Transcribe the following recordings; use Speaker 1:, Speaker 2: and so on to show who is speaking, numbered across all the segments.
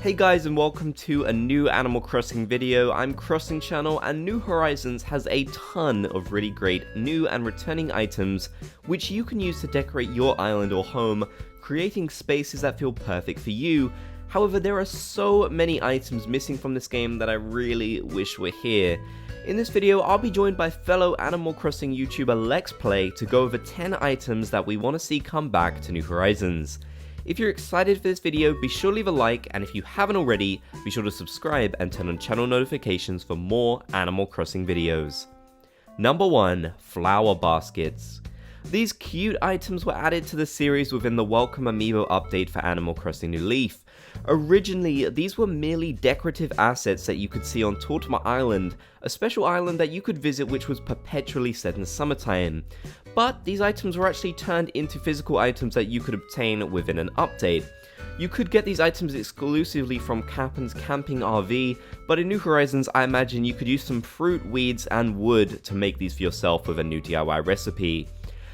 Speaker 1: Hey guys, and welcome to a new Animal Crossing video. I'm Crossing Channel, and New Horizons has a ton of really great new and returning items which you can use to decorate your island or home, creating spaces that feel perfect for you. However, there are so many items missing from this game that I really wish were here. In this video, I'll be joined by fellow Animal Crossing YouTuber LexPlay to go over 10 items that we want to see come back to New Horizons. If you're excited for this video, be sure to leave a like, and if you haven't already, be sure to subscribe and turn on channel notifications for more Animal Crossing videos. Number 1. Flower Baskets. These cute items were added to the series within the Welcome Amiibo update for Animal Crossing New Leaf. Originally, these were merely decorative assets that you could see on Tortimer Island, a special island that you could visit which was perpetually set in summertime. But these items were actually turned into physical items that you could obtain within an update. You could get these items exclusively from Cap'n's Camping RV, but in New Horizons I imagine you could use some fruit, weeds, and wood to make these for yourself with a new DIY recipe.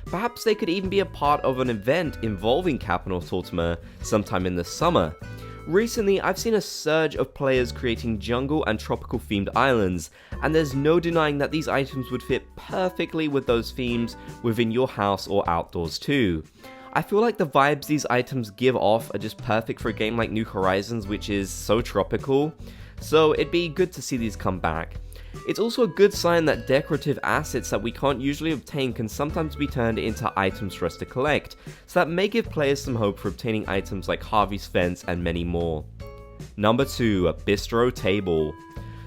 Speaker 1: Perhaps they could even be a part of an event involving Cap'n or Tortimer sometime in the summer. Recently, I've seen a surge of players creating jungle and tropical themed islands, and there's no denying that these items would fit perfectly with those themes within your house or outdoors too. I feel like the vibes these items give off are just perfect for a game like New Horizons, which is so tropical, so it'd be good to see these come back. It's also a good sign that decorative assets that we can't usually obtain can sometimes be turned into items for us to collect, so that may give players some hope for obtaining items like Harvey's Fence and many more. Number 2. Bistro Table.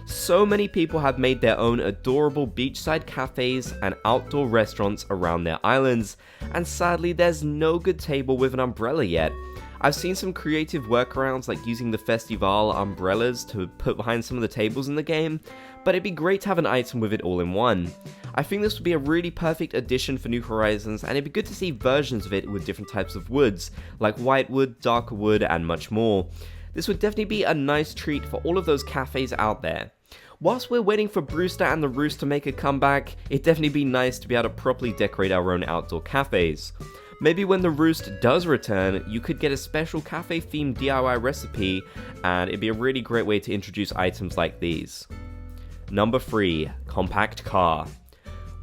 Speaker 1: So many people have made their own adorable beachside cafes and outdoor restaurants around their islands, and sadly there's no good table with an umbrella yet. I've seen some creative workarounds like using the Festival umbrellas to put behind some of the tables in the game, but it'd be great to have an item with it all in one. I think this would be a really perfect addition for New Horizons, and it'd be good to see versions of it with different types of woods, like white wood, darker wood, and much more. This would definitely be a nice treat for all of those cafes out there. Whilst we're waiting for Brewster and the Roost to make a comeback, it'd definitely be nice to be able to properly decorate our own outdoor cafes. Maybe when the Roost does return, you could get a special cafe themed DIY recipe, and it'd be a really great way to introduce items like these. Number 3. Compact Car.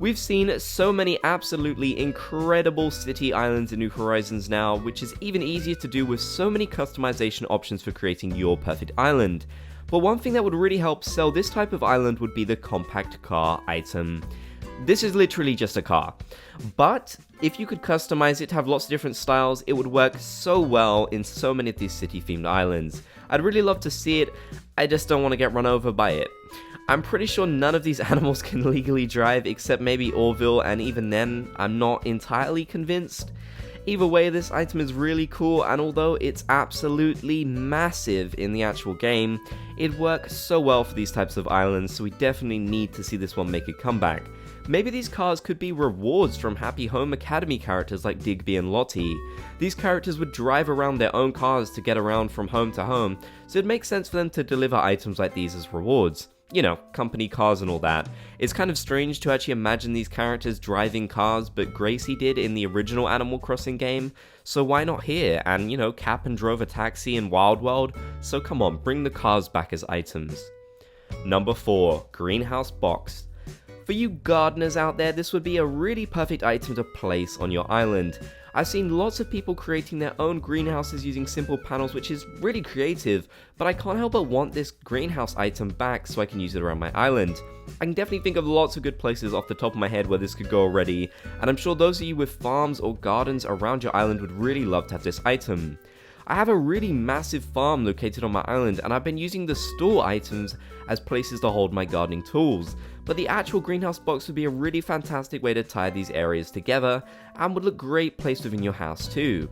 Speaker 1: We've seen so many absolutely incredible city islands in New Horizons now, which is even easier to do with so many customization options for creating your perfect island. But one thing that would really help sell this type of island would be the compact car item. This is literally just a car, but if you could customize it to have lots of different styles, it would work so well in so many of these city-themed islands. I'd really love to see it, I just don't want to get run over by it. I'm pretty sure none of these animals can legally drive except maybe Orville, and even then, I'm not entirely convinced. Either way, this item is really cool, and although it's absolutely massive in the actual game, it works so well for these types of islands, so we definitely need to see this one make a comeback. Maybe these cars could be rewards from Happy Home Academy characters like Digby and Lottie. These characters would drive around their own cars to get around from home to home, so it makes sense for them to deliver items like these as rewards. You know, company cars and all that. It's kind of strange to actually imagine these characters driving cars, but Gracie did in the original Animal Crossing game, so why not here? And you know, Cap'n drove a taxi in Wild World, so come on, bring the cars back as items. Number 4. Greenhouse Box. For you gardeners out there, this would be a really perfect item to place on your island. I've seen lots of people creating their own greenhouses using simple panels, which is really creative, but I can't help but want this greenhouse item back so I can use it around my island. I can definitely think of lots of good places off the top of my head where this could go already, and I'm sure those of you with farms or gardens around your island would really love to have this item. I have a really massive farm located on my island, and I've been using the store items as places to hold my gardening tools, but the actual greenhouse box would be a really fantastic way to tie these areas together, and would look great placed within your house too.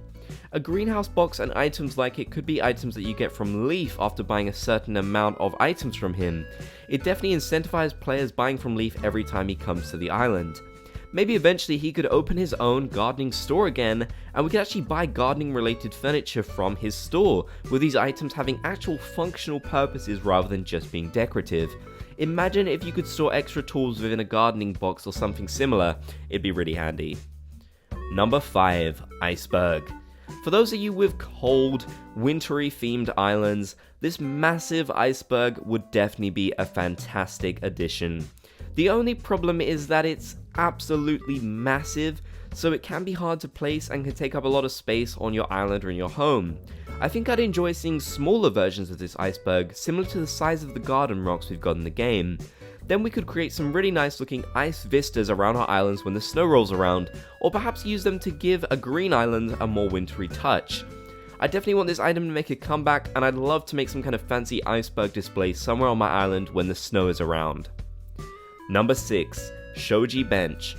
Speaker 1: A greenhouse box and items like it could be items that you get from Leaf after buying a certain amount of items from him. It definitely incentivizes players buying from Leaf every time he comes to the island. Maybe eventually he could open his own gardening store again, and we could actually buy gardening related furniture from his store, with these items having actual functional purposes rather than just being decorative. Imagine if you could store extra tools within a gardening box or something similar, it'd be really handy. Number 5. Iceberg. For those of you with cold, wintry themed islands, this massive iceberg would definitely be a fantastic addition. The only problem is that it's absolutely massive, so it can be hard to place and can take up a lot of space on your island or in your home. I think I'd enjoy seeing smaller versions of this iceberg, similar to the size of the garden rocks we've got in the game. Then we could create some really nice looking ice vistas around our islands when the snow rolls around, or perhaps use them to give a green island a more wintry touch. I definitely want this item to make a comeback, and I'd love to make some kind of fancy iceberg display somewhere on my island when the snow is around. Number 6. Shoji Bench.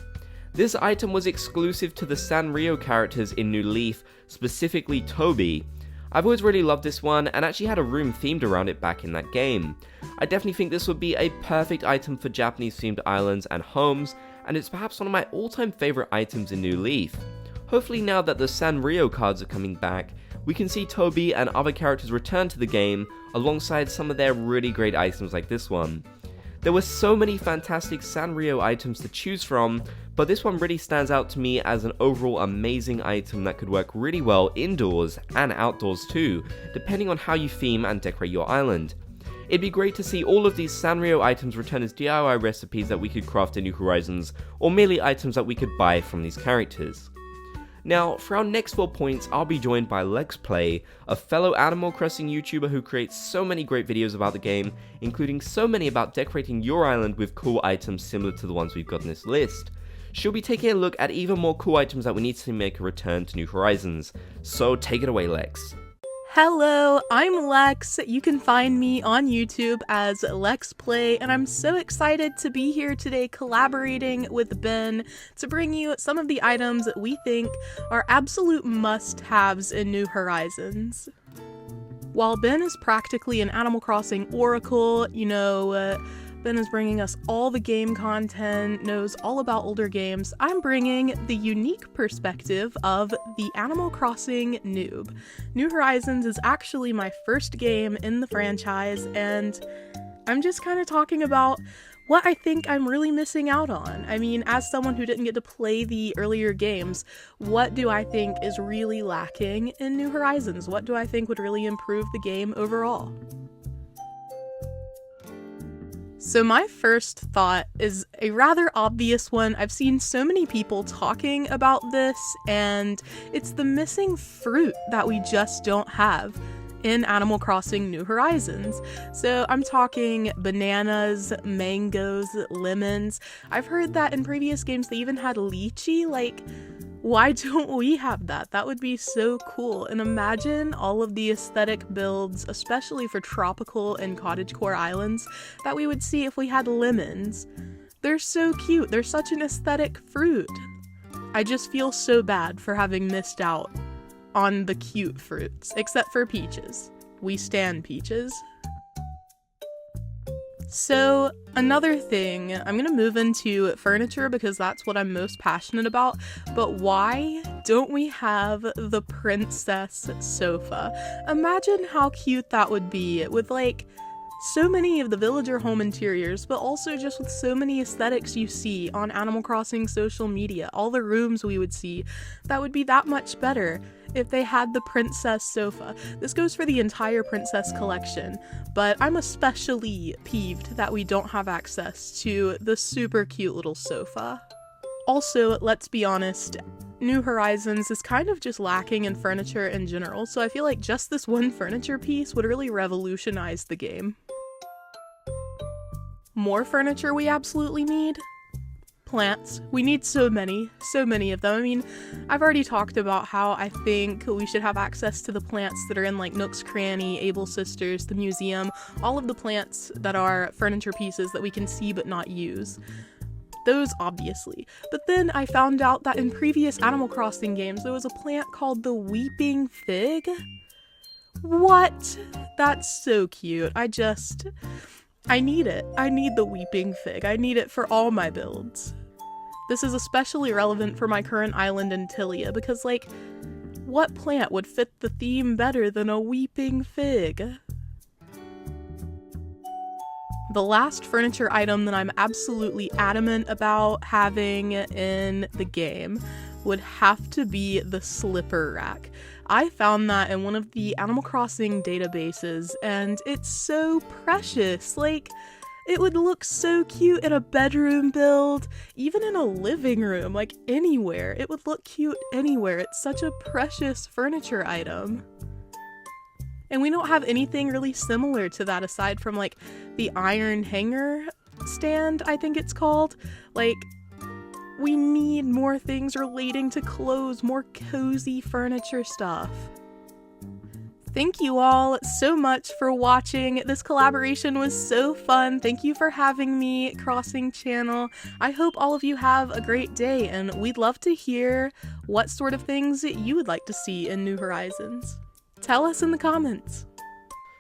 Speaker 1: This item was exclusive to the Sanrio characters in New Leaf, specifically Toby. I've always really loved this one, and actually had a room themed around it back in that game. I definitely think this would be a perfect item for Japanese themed islands and homes, and it's perhaps one of my all-time favourite items in New Leaf. Hopefully now that the Sanrio cards are coming back, we can see Toby and other characters return to the game, alongside some of their really great items like this one. There were so many fantastic Sanrio items to choose from, but this one really stands out to me as an overall amazing item that could work really well indoors and outdoors too, depending on how you theme and decorate your island. It'd be great to see all of these Sanrio items return as DIY recipes that we could craft in New Horizons, or merely items that we could buy from these characters. Now, for our next 4 points, I'll be joined by LexPlay, a fellow Animal Crossing YouTuber who creates so many great videos about the game, including so many about decorating your island with cool items similar to the ones we've got in this list. She'll be taking a look at even more cool items that we need to make a return to New Horizons. So take it away, Lex.
Speaker 2: Hello, I'm Lex. You can find me on YouTube as LexPlay, and I'm so excited to be here today collaborating with Ben to bring you some of the items that we think are absolute must-haves in New Horizons. While Ben is practically an Animal Crossing oracle, Ben is bringing us all the game content, knows all about older games. I'm bringing the unique perspective of the Animal Crossing noob. New Horizons is actually my first game in the franchise, and I'm just kind of talking about what I think I'm really missing out on. I mean, as someone who didn't get to play the earlier games, what do I think is really lacking in New Horizons? What do I think would really improve the game overall? So my first thought is a rather obvious one. I've seen so many people talking about this, and it's the missing fruit that we just don't have in Animal Crossing New Horizons. So I'm talking bananas, mangoes, lemons. I've heard that in previous games they even had lychee. Why don't we have that? That would be so cool. And imagine all of the aesthetic builds, especially for tropical and cottagecore islands, that we would see if we had lemons. They're so cute. They're such an aesthetic fruit. I just feel so bad for having missed out on the cute fruits, except for peaches. We stan peaches. So, another thing, I'm gonna move into furniture because that's what I'm most passionate about, but why don't we have the princess sofa? Imagine how cute that would be with so many of the villager home interiors, but also just with so many aesthetics you see on Animal Crossing social media, all the rooms we would see. That would be that much better if they had the princess sofa. This goes for the entire princess collection, but I'm especially peeved that we don't have access to the super cute little sofa. Also, let's be honest, New Horizons is kind of just lacking in furniture in general, so I feel like just this one furniture piece would really revolutionize the game. More furniture we absolutely need? Plants. We need so many of them. I mean, I've already talked about how I think we should have access to the plants that are in Nook's Cranny, Able Sisters, the museum, all of the plants that are furniture pieces that we can see but not use. Those, obviously. But then I found out that in previous Animal Crossing games there was a plant called the Weeping Fig. What? That's so cute. I need it. I need the Weeping Fig. I need it for all my builds. This is especially relevant for my current island in Tilia because, what plant would fit the theme better than a Weeping Fig? The last furniture item that I'm absolutely adamant about having in the game would have to be the slipper rack. I found that in one of the Animal Crossing databases, and it's so precious. Like, it would look so cute in a bedroom build, even in a living room, like anywhere. It would look cute anywhere. It's such a precious furniture item. And we don't have anything really similar to that aside from like the iron hanger stand, I think it's called. Like, we need more things relating to clothes, more cozy furniture stuff. Thank you all so much for watching. This collaboration was so fun. Thank you for having me, Crossing Channel. I hope all of you have a great day, and we'd love to hear what sort of things you would like to see in New Horizons. Tell us in the comments.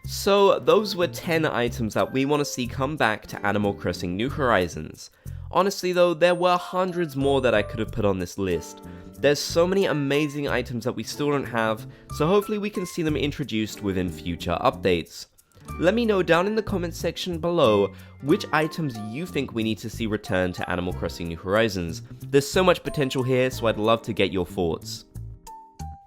Speaker 1: So those were 10 items that we want to see come back to Animal Crossing New Horizons. Honestly though, there were hundreds more that I could have put on this list. There's so many amazing items that we still don't have, so hopefully we can see them introduced within future updates. Let me know down in the comments section below which items you think we need to see return to Animal Crossing New Horizons. There's so much potential here, so I'd love to get your thoughts.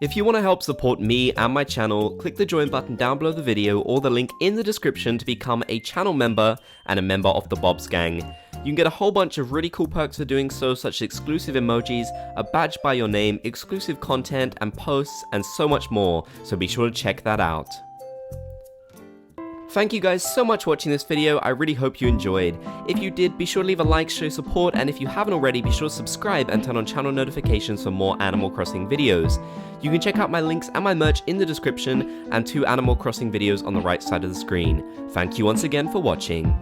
Speaker 1: If you want to help support me and my channel, click the join button down below the video or the link in the description to become a channel member and a member of the Bob's Gang. You can get a whole bunch of really cool perks for doing so, such as exclusive emojis, a badge by your name, exclusive content and posts, and so much more, so be sure to check that out. Thank you guys so much for watching this video. I really hope you enjoyed. If you did, be sure to leave a like, show support, and if you haven't already, be sure to subscribe and turn on channel notifications for more Animal Crossing videos. You can check out my links and my merch in the description, and 2 Animal Crossing videos on the right side of the screen. Thank you once again for watching.